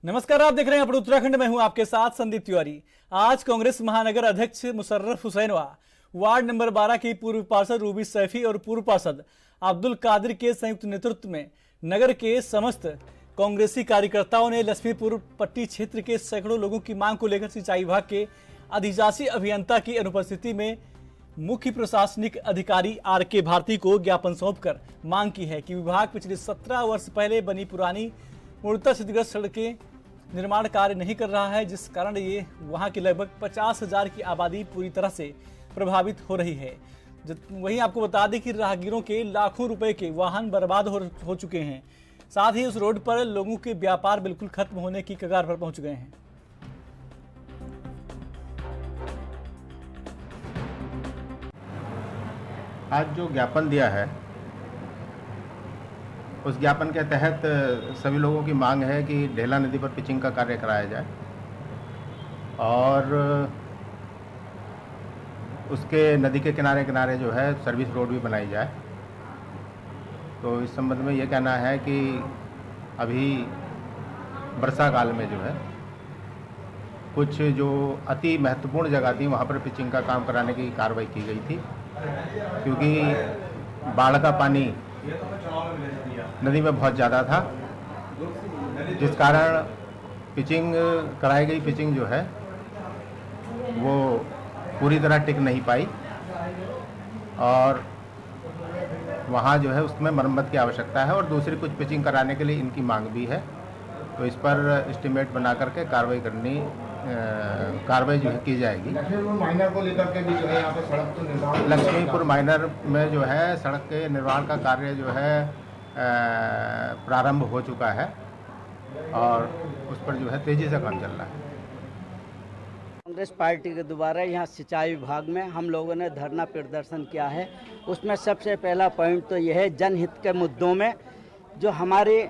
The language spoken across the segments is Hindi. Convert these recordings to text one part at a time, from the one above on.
नमस्कार, आप देख रहे हैं अपने उत्तराखंड में हूं आपके साथ संदीप तिवारी। आज कांग्रेस महानगर अध्यक्ष मुशर्रफ हुसैनवा, वार्ड नंबर 12 की पूर्व पार्षद रूबी सैफी और पूर्व पार्षद अब्दुल कादिर के संयुक्त नेतृत्व में नगर के समस्त कांग्रेसी कार्यकर्ताओं ने लक्ष्मीपुर पट्टी क्षेत्र के सैकड़ों लोगों की मांग को लेकर सिंचाई विभाग के अधिशासी अभियंता की अनुपस्थिति में मुख्य प्रशासनिक अधिकारी आर.के. भारती को ज्ञापन सौंपकर मांग की है कि विभाग पिछले 17 वर्ष पहले बनी पुरानी पूर्णतः क्षतिग्रस्त सड़कें निर्माण कार्य नहीं कर रहा है, जिस कारण ये वहां की लगभग 50,000 की आबादी पूरी तरह से प्रभावित हो रही है। वहीं आपको बता दें कि राहगीरों के लाखों रुपए के वाहन बर्बाद हो चुके हैं। साथ ही उस रोड पर लोगों के व्यापार बिल्कुल खत्म होने की कगार पर पहुंच गए हैं। आज जो ज्ञापन दिया है उस ज्ञापन के तहत सभी लोगों की मांग है कि ढेला नदी पर पिचिंग का कार्य कराया जाए और उसके नदी के किनारे किनारे जो है सर्विस रोड भी बनाई जाए। तो इस संबंध में ये कहना है कि अभी वर्षा काल में जो है कुछ जो अति महत्वपूर्ण जगह थी वहाँ पर पिचिंग का काम कराने की कार्रवाई की गई थी, क्योंकि बाढ़ का पानी नदी में बहुत ज़्यादा था, जिस कारण पिचिंग कराई गई पिचिंग जो है वो पूरी तरह टिक नहीं पाई और वहाँ जो है उसमें मरम्मत की आवश्यकता है और दूसरी कुछ पिचिंग कराने के लिए इनकी मांग भी है। तो इस पर एस्टिमेट बना करके कार्रवाई जो है की जाएगी। लक्ष्मीपुर माइनर को लेकर के भी जो है यहाँ पे सड़क तो निर्माण, लक्ष्मीपुर माइनर में जो है सड़क के निर्माण का कार्य जो है प्रारंभ हो चुका है और उस पर जो है तेजी से काम चल रहा है। कांग्रेस पार्टी के द्वारा यहाँ सिंचाई विभाग में हम लोगों ने धरना प्रदर्शन किया है। उसमें सबसे पहला पॉइंट तो यह है, जनहित के मुद्दों में जो हमारे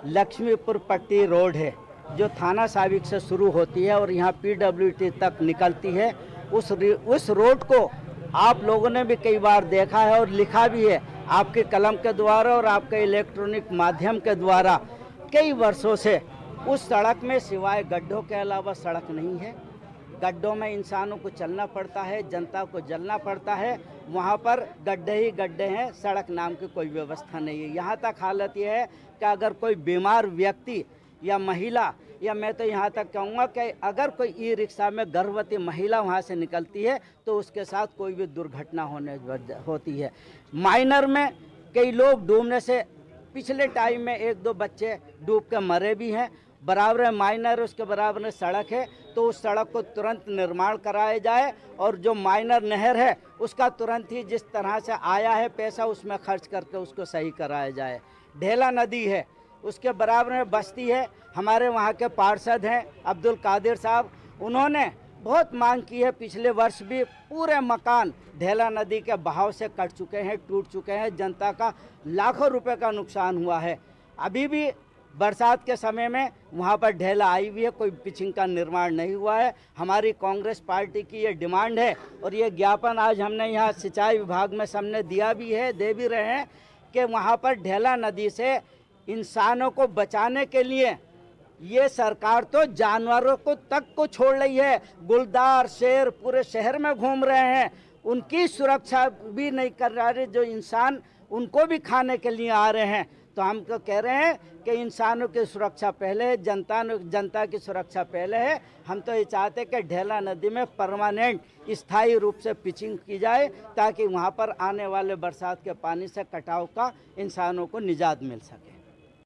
लक्ष्मीपुर पट्टी रोड है जो थाना साबिक से शुरू होती है और यहाँ PWT तक निकलती है, उस रोड को आप लोगों ने भी कई बार देखा है और लिखा भी है आपके कलम के द्वारा और आपके इलेक्ट्रॉनिक माध्यम के द्वारा। कई वर्षों से उस सड़क में सिवाय गड्ढों के अलावा सड़क नहीं है। गड्ढों में इंसानों को चलना पड़ता है, जनता को जलना पड़ता है, वहाँ पर गड्ढे ही गड्ढे हैं, सड़क नाम की कोई व्यवस्था नहीं है। यहाँ तक हालत यह है कि अगर कोई बीमार व्यक्ति या महिला, या मैं तो यहाँ तक कहूँगा कि अगर कोई ई रिक्शा में गर्भवती महिला वहाँ से निकलती है तो उसके साथ कोई भी दुर्घटना होती है। माइनर में कई लोग डूबने से पिछले टाइम में 1-2 बच्चे डूब के मरे भी हैं। बराबर है माइनर, उसके बराबर में सड़क है, तो उस सड़क को तुरंत निर्माण कराया जाए और जो माइनर नहर है उसका तुरंत ही जिस तरह से आया है पैसा उसमें खर्च करके उसको सही कराया जाए। ढेला नदी है, उसके बराबर में बस्ती है। हमारे वहाँ के पार्षद हैं अब्दुल कादिर साहब, उन्होंने बहुत मांग की है। पिछले वर्ष भी पूरे मकान ढेला नदी के बहाव से कट चुके हैं, टूट चुके हैं, जनता का लाखों रुपए का नुकसान हुआ है। अभी भी बरसात के समय में वहाँ पर ढेला आई हुई है, कोई पिचिंग का निर्माण नहीं हुआ है। हमारी कांग्रेस पार्टी की ये डिमांड है और ये ज्ञापन आज हमने यहाँ सिंचाई विभाग में सबने दिया भी है, दे भी रहे हैं कि वहाँ पर ढेला नदी से इंसानों को बचाने के लिए ये सरकार तो जानवरों को छोड़ रही है। गुलदार शेर पूरे शहर में घूम रहे हैं, उनकी सुरक्षा भी नहीं कर रहे, जो इंसान उनको भी खाने के लिए आ रहे हैं। तो हम तो कह रहे हैं कि इंसानों की सुरक्षा पहले है, जनता की सुरक्षा पहले है। हम तो ये चाहते हैं कि ढेला नदी में परमानेंट स्थायी रूप से पिचिंग की जाए ताकि वहाँ पर आने वाले बरसात के पानी से कटाव का इंसानों को निजात मिल सके।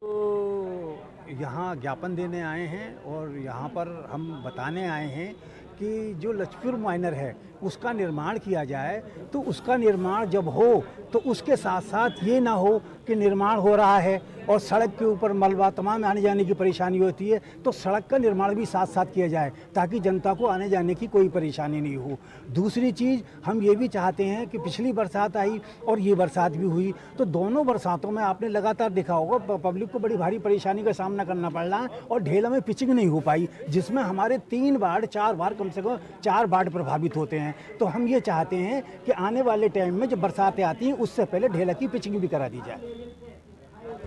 तो यहाँ ज्ञापन देने आए हैं और यहाँ पर हम बताने आए हैं कि जो लक्ष्मीपुर माइनर है उसका निर्माण किया जाए। तो उसका निर्माण जब हो तो उसके साथ साथ ये ना हो कि निर्माण हो रहा है और सड़क के ऊपर मलबा तमाम आने जाने की परेशानी होती है, तो सड़क का निर्माण भी साथ साथ किया जाए ताकि जनता को आने जाने की कोई परेशानी नहीं हो। दूसरी चीज़ हम ये भी चाहते हैं कि पिछली बरसात आई और ये बरसात भी हुई, तो दोनों बरसातों में आपने लगातार देखा होगा पब्लिक को बड़ी भारी परेशानी का सामना करना पड़ रहा है और ढेला में पिचिंग नहीं हो पाई, जिसमें हमारे 3 वार्ड 4 वार्ड कम से कम 4 वार्ड प्रभावित होते हैं। तो हम ये चाहते हैं कि आने वाले टाइम में जब बरसातें आती हैं उससे पहले ढेला की पिचिंग भी करा दी जाए।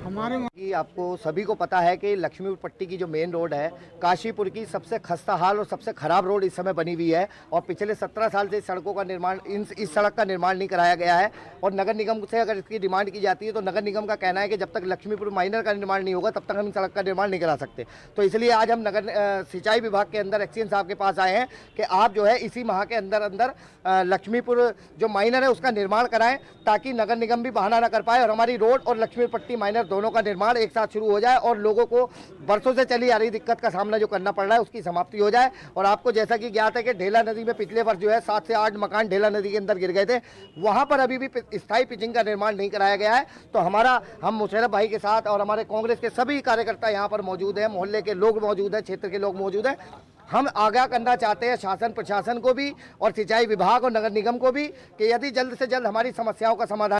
हमारे कि आपको सभी को पता है कि लक्ष्मीपुर पट्टी की जो मेन रोड है काशीपुर की सबसे खस्ता हाल और सबसे खराब रोड इस समय बनी हुई है और पिछले 17 साल से सड़कों का निर्माण इस सड़क का निर्माण नहीं कराया गया है। और नगर निगम से अगर इसकी डिमांड की जाती है तो नगर निगम का कहना है कि जब तक लक्ष्मीपुर माइनर का निर्माण नहीं होगा तब तक हम सड़क का निर्माण नहीं करा सकते। तो इसलिए आज हम नगर सिंचाई विभाग के अंदर एक्सीएन साहब के पास आए हैं कि आप जो है इसी माह के अंदर लक्ष्मीपुर जो माइनर है उसका निर्माण कराएं ताकि नगर निगम भी बहाना न कर पाए और हमारी रोड और लक्ष्मीपुर पट्टी माइनर दोनों का निर्माण एक साथ शुरू हो जाए और लोगों को वर्षों से चली आ रही दिक्कत का सामना जो करना पड़ रहा है उसकी समाप्ति हो जाए। और आपको जैसा कि ज्ञात है कि ढेला नदी में पिछले वर्ष जो है 7 से 8 मकान ढेला नदी के अंदर गिर गए थे, वहां पर अभी भी स्थायी पिचिंग का निर्माण नहीं कराया गया है। तो हम मुशर्रफ भाई के साथ और हमारे कांग्रेस के सभी कार्यकर्ता यहाँ पर मौजूद हैं, मोहल्ले के लोग मौजूद हैं, क्षेत्र के लोग मौजूद हैं। हम आगाह करना चाहते हैं शासन प्रशासन को भी और सिंचाई विभाग और नगर निगम को भी कि यदि जल्द से जल्द हमारी समस्याओं का समाधान